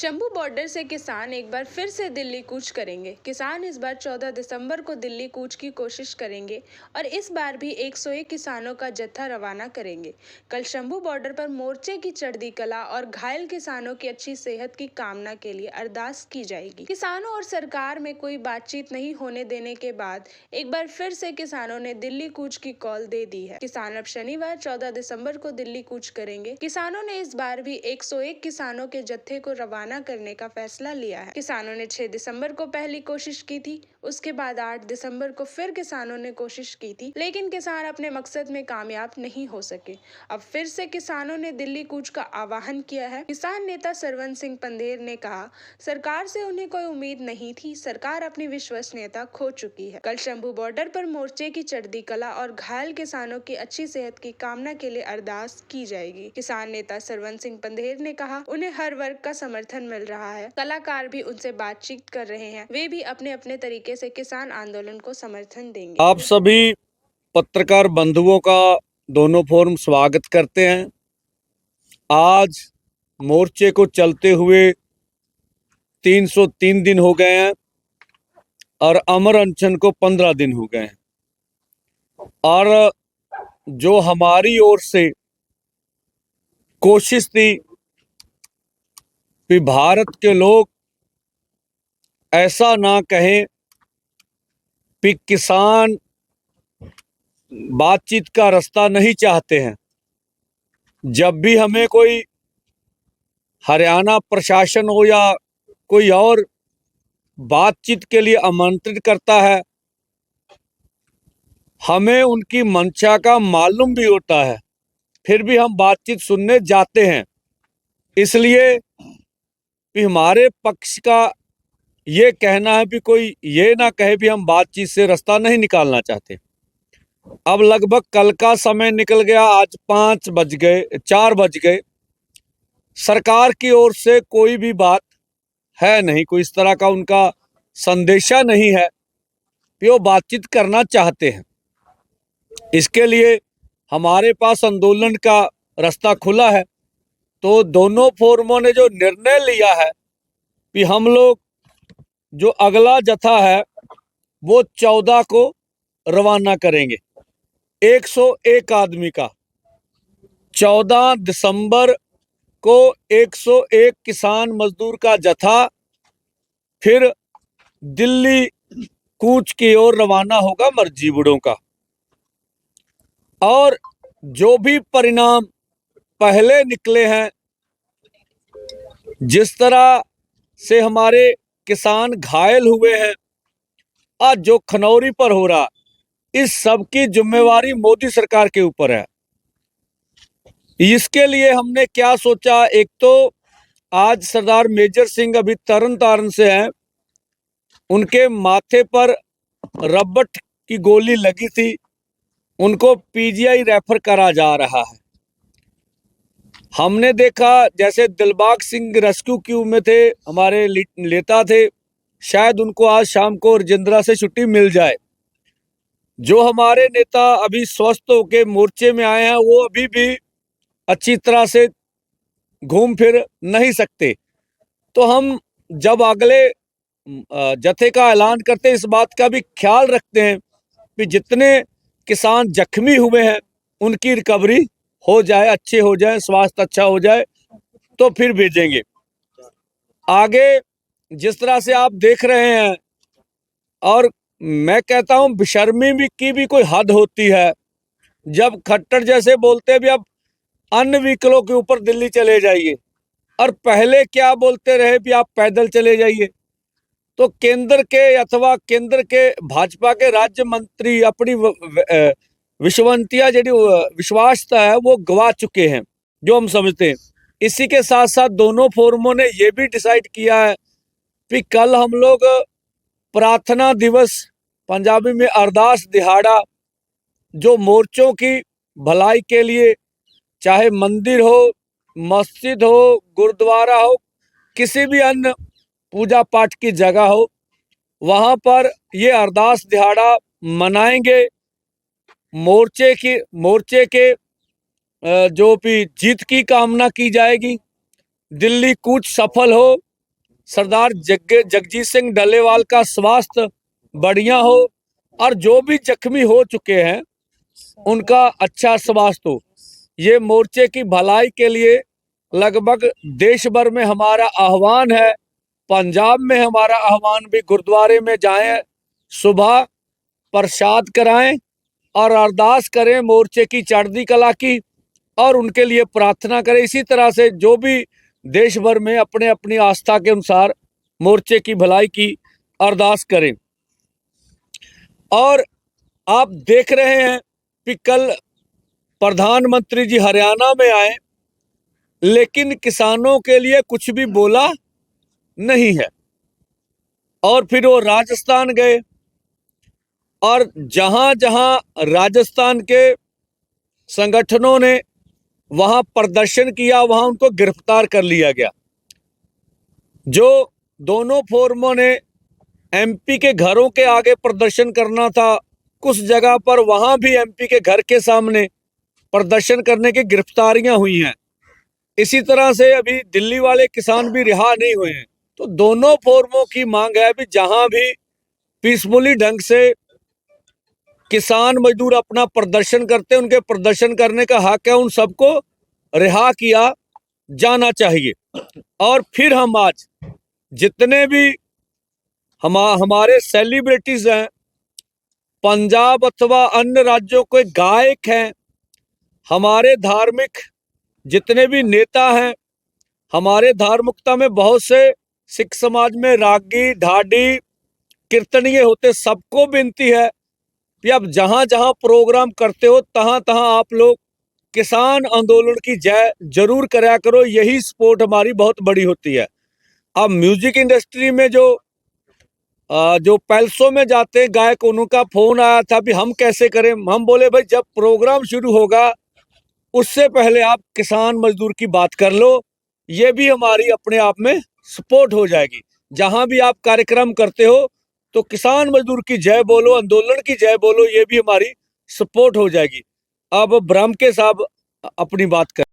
Shambhu border से किसान एक बार फिर से दिल्ली कूच करेंगे। किसान इस बार 14 दिसंबर को दिल्ली कूच की कोशिश करेंगे और इस बार भी 101 किसानों का जत्था रवाना करेंगे। कल शंभू बॉर्डर पर मोर्चे की चढ़ती कला और घायल किसानों की अच्छी सेहत की कामना के लिए अरदास की जाएगी। किसानों और सरकार में कोई बातचीत नहीं होने देने के बाद एक बार फिर से किसानों ने दिल्ली कूच की कॉल दे दी है। किसान अब शनिवार 14 दिसंबर को दिल्ली कूच करेंगे। किसानों ने इस बार भी 101 किसानों के जत्थे को रवाना करने का फैसला लिया है। किसानों ने 6 दिसंबर को पहली कोशिश की थी, उसके बाद 8 दिसंबर को फिर किसानों ने कोशिश की थी, लेकिन किसान अपने मकसद में कामयाब नहीं हो सके। अब फिर से किसानों ने दिल्ली कूच का आह्वान किया है। किसान नेता सरवन सिंह पंधेर ने कहा, सरकार से उन्हें कोई उम्मीद नहीं थी, सरकार अपनी विश्वसनीयता खो चुकी है। कल शंभू बॉर्डर पर मोर्चे की चढ़ती कला और घायल किसानों की अच्छी सेहत की कामना के लिए अरदास की जाएगी। किसान नेता सरवन सिंह पंधेर ने कहा, उन्हें हर वर्ग का समर्थन मिल रहा है, कलाकार भी उनसे बातचीत कर रहे हैं, वे भी अपने अपने तरीके से किसान आंदोलन को समर्थन देंगे। आप सभी पत्रकार बंधुओं का दोनों फोरम स्वागत करते हैं। आज मोर्चे को चलते हुए 303 दिन हो गए हैं और अमर अनशन को 15 दिन हो गए हैं। और जो हमारी ओर से कोशिश थी कि भारत के लोग ऐसा ना कहें कि किसान बातचीत का रास्ता नहीं चाहते हैं। जब भी हमें कोई हरियाणा प्रशासन हो या कोई और बातचीत के लिए आमंत्रित करता है, हमें उनकी मंशा का मालूम भी होता है, फिर भी हम बातचीत सुनने जाते हैं। इसलिए कि हमारे पक्ष का ये कहना है कि कोई ये ना कहे कि हम बातचीत से रास्ता नहीं निकालना चाहते। अब लगभग कल का समय निकल गया, आज 5 बज गए, 4 बज गए। सरकार की ओर से कोई भी बात है नहीं, कोई इस तरह का उनका संदेशा नहीं है कि वो बातचीत करना चाहते हैं। इसके लिए हमारे पास आंदोलन का रास्ता खुला है। तो दोनों फोरमों ने जो निर्णय लिया है कि हम लोग जो अगला जत्था है वो 14 को रवाना करेंगे, 101 आदमी का। 14 दिसंबर को 101 किसान मजदूर का जत्था फिर दिल्ली कूच की ओर रवाना होगा मर्जीबुड़ों का। और जो भी परिणाम पहले निकले हैं, जिस तरह से हमारे किसान घायल हुए हैं, आज जो खनौरी पर हो रहा, इस सब की जिम्मेवारी मोदी सरकार के ऊपर है। इसके लिए हमने क्या सोचा, एक तो आज सरदार मेजर सिंह अभी तरन तारण से हैं, उनके माथे पर रबड़ की गोली लगी थी, उनको पीजीआई रेफर करा जा रहा है। हमने देखा जैसे दिलबाग सिंह रेस्क्यू क्यू में थे, हमारे नेता थे, शायद उनको आज शाम को राजेंद्रा से छुट्टी मिल जाए। जो हमारे नेता अभी स्वस्थ होके मोर्चे में आए हैं, वो अभी भी अच्छी तरह से घूम फिर नहीं सकते। तो हम जब अगले जत्थे का ऐलान करते हैं, इस बात का भी ख्याल रखते हैं कि जितने किसान जख्मी हुए हैं उनकी रिकवरी हो जाए, अच्छे हो जाए, स्वास्थ्य अच्छा हो जाए, तो फिर भेजेंगे आगे। जिस तरह से आप देख रहे हैं, और मैं कहता हूं बेशर्मी की भी कोई हद होती है। जब खट्टर जैसे बोलते भी अब अन्य व्हीकलों के ऊपर दिल्ली चले जाइए, और पहले क्या बोलते रहे कि आप पैदल चले जाइए। तो केंद्र के अथवा केंद्र के भाजपा के राज्य मंत्री अपनी विश्वसनीयता जी विश्वासता है वो गवा चुके हैं, जो हम समझते हैं। इसी के साथ साथ दोनों फोरमों ने ये भी डिसाइड किया है कि कल हम लोग प्रार्थना दिवस, पंजाबी में अरदास दिहाड़ा, जो मोर्चों की भलाई के लिए, चाहे मंदिर हो, मस्जिद हो, गुरुद्वारा हो, किसी भी अन्य पूजा पाठ की जगह हो, वहां पर ये अरदास दिहाड़ा मनाएंगे। मोर्चे के जो भी जीत की कामना की जाएगी, दिल्ली कूच सफल हो, सरदार जगजीत सिंह डल्लेवाल का स्वास्थ्य बढ़िया हो और जो भी जख्मी हो चुके हैं उनका अच्छा स्वास्थ्य हो। ये मोर्चे की भलाई के लिए लगभग देश भर में हमारा आह्वान है। पंजाब में हमारा आह्वान भी, गुरुद्वारे में जाएं, सुबह प्रसाद कराएं और अरदास करें मोर्चे की चढ़ती कला की और उनके लिए प्रार्थना करें। इसी तरह से जो भी देश भर में अपने अपनी आस्था के अनुसार मोर्चे की भलाई की अरदास करें। और आप देख रहे हैं कि कल प्रधानमंत्री जी हरियाणा में आए लेकिन किसानों के लिए कुछ भी बोला नहीं है। और फिर वो राजस्थान गए और जहां जहां राजस्थान के संगठनों ने वहां प्रदर्शन किया वहां उनको गिरफ्तार कर लिया गया। जो दोनों फोरमों ने एमपी के घरों के आगे प्रदर्शन करना था, कुछ जगह पर वहां भी एमपी के घर के सामने प्रदर्शन करने की गिरफ्तारियां हुई हैं। इसी तरह से अभी दिल्ली वाले किसान भी रिहा नहीं हुए हैं। तो दोनों फोरमों की मांग है भी जहां भी पीसफुली ढंग से किसान मजदूर अपना प्रदर्शन करते हैं, उनके प्रदर्शन करने का हक है, उन सबको रिहा किया जाना चाहिए। और फिर हम आज जितने भी हमारे सेलिब्रिटीज हैं, पंजाब अथवा अन्य राज्यों के गायक हैं, हमारे धार्मिक जितने भी नेता हैं, हमारे धार्मिकता में बहुत से सिख समाज में रागी ढाडी कीर्तनीय होते, सबको विनती है कि अब जहां जहां प्रोग्राम करते हो तहां तहां आप लोग किसान आंदोलन की जय जरूर कराया करो। यही सपोर्ट हमारी बहुत बड़ी होती है। अब म्यूजिक इंडस्ट्री में जो पैलेसों में जाते गायक, उनका फोन आया था भी हम कैसे करें। हम बोले भाई जब प्रोग्राम शुरू होगा उससे पहले आप किसान मजदूर की बात कर लो, ये भी हमारी अपने आप में सपोर्ट हो जाएगी। जहां भी आप कार्यक्रम करते हो तो किसान मजदूर की जय बोलो, आंदोलन की जय बोलो, ये भी हमारी सपोर्ट हो जाएगी। अब ब्रह्म के साहब अपनी बात कर।